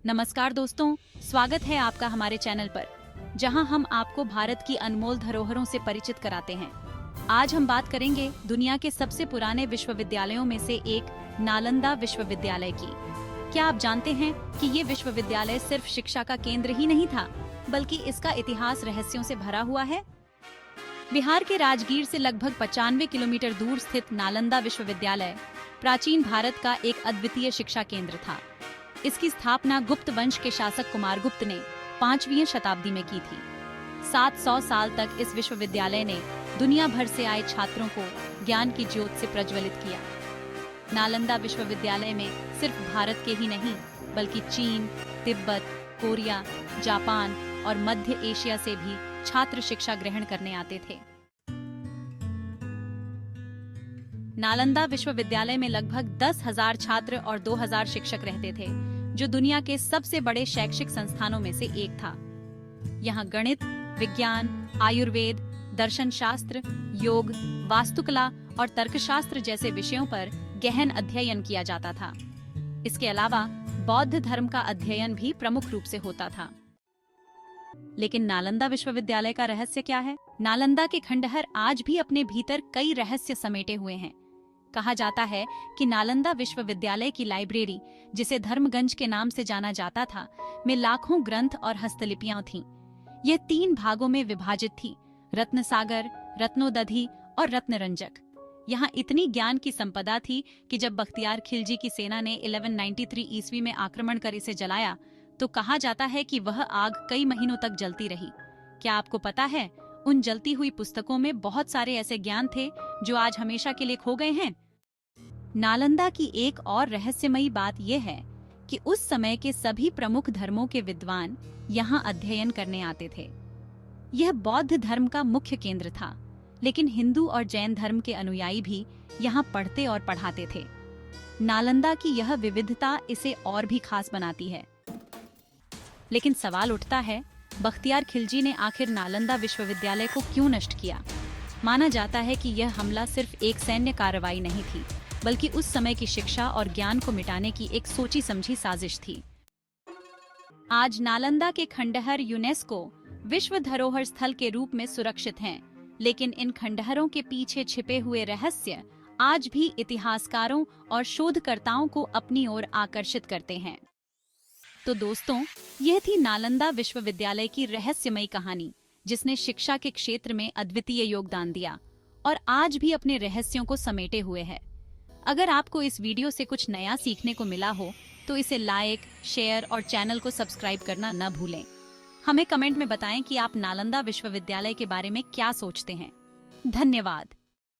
नमस्कार दोस्तों, स्वागत है आपका हमारे चैनल पर, जहां हम आपको भारत की अनमोल धरोहरों से परिचित कराते हैं। आज हम बात करेंगे दुनिया के सबसे पुराने विश्वविद्यालयों में से एक नालंदा विश्वविद्यालय की। क्या आप जानते हैं कि ये विश्वविद्यालय सिर्फ शिक्षा का केंद्र ही नहीं था, बल्कि इसका इतिहास रहस्यों से भरा हुआ है। बिहार के राजगीर से लगभग 95 किलोमीटर दूर स्थित नालंदा विश्वविद्यालय प्राचीन भारत का एक अद्वितीय शिक्षा केंद्र था। इसकी स्थापना गुप्त वंश के शासक कुमारगुप्त ने 5वीं शताब्दी में की थी। 700 साल तक इस विश्वविद्यालय ने दुनिया भर से आए छात्रों को ज्ञान की ज्योत से प्रज्वलित किया। नालंदा विश्वविद्यालय में सिर्फ भारत के ही नहीं, बल्कि चीन, तिब्बत, कोरिया, जापान और मध्य एशिया से भी छात्र शिक्षा ग्रहण करने आते थे। नालंदा विश्वविद्यालय में लगभग 10,000 छात्र और 2,000 शिक्षक रहते थे, जो दुनिया के सबसे बड़े शैक्षिक संस्थानों में से एक था। यहाँ गणित, विज्ञान, आयुर्वेद, दर्शन शास्त्र, योग, वास्तुकला और तर्कशास्त्र जैसे विषयों पर गहन अध्ययन किया जाता था। इसके अलावा बौद्ध धर्म का अध्ययन भी प्रमुख रूप से होता था। लेकिन नालंदा विश्वविद्यालय का रहस्य क्या है? नालंदा के खंडहर आज भी अपने भीतर कई रहस्य समेटे हुए हैं। कहा जाता है कि नालंदा विश्वविद्यालय की लाइब्रेरी, जिसे धर्मगंज के नाम से जाना जाता था, में लाखों ग्रंथ और हस्तलिपियां थीं। यह 3 भागों में विभाजित थी: रत्नसागर, रत्नोदधि और रत्नरंजक। यहाँ इतनी ज्ञान की संपदा थी कि जब बख्तियार खिलजी की सेना ने 1193 ईस्वी में आक्रमण कर इसे जलाया, तो कहा जाता है कि वह आग कई महीनों तक जलती रही। क्या आपको पता है, उन जलती हुई पुस्तकों में बहुत सारे ऐसे ज्ञान थे जो आज हमेशा के लिए खो गए हैं। नालंदा की एक और रहस्यमयी बात यह है कि उस समय के सभी प्रमुख धर्मों के विद्वान यहाँ अध्ययन करने आते थे। यह बौद्ध धर्म का मुख्य केंद्र था, लेकिन हिंदू और जैन धर्म के अनुयायी भी यहाँ पढ़ते और पढ़ाते थे। नालंदा की यह विविधता इसे और भी खास बनाती है। लेकिन सवाल उठता है, बख्तियार खिलजी ने आखिर नालंदा विश्वविद्यालय को क्यों नष्ट किया? माना जाता है कि यह हमला सिर्फ एक सैन्य कार्रवाई नहीं थी, बल्कि उस समय की शिक्षा और ज्ञान को मिटाने की एक सोची समझी साजिश थी। आज नालंदा के खंडहर यूनेस्को विश्व धरोहर स्थल के रूप में सुरक्षित हैं, लेकिन इन खंडहरों के पीछे छिपे हुए रहस्य आज भी इतिहासकारों और शोधकर्ताओं को अपनी ओर आकर्षित करते हैं। तो दोस्तों, यह थी नालंदा विश्वविद्यालय की रहस्यमयी कहानी, जिसने शिक्षा के क्षेत्र में अद्वितीय योगदान दिया और आज भी अपने रहस्यों को समेटे हुए है। अगर आपको इस वीडियो से कुछ नया सीखने को मिला हो, तो इसे लाइक, शेयर और चैनल को सब्सक्राइब करना न भूलें। हमें कमेंट में बताएं कि आप नालंदा विश्वविद्यालय के बारे में क्या सोचते हैं। धन्यवाद।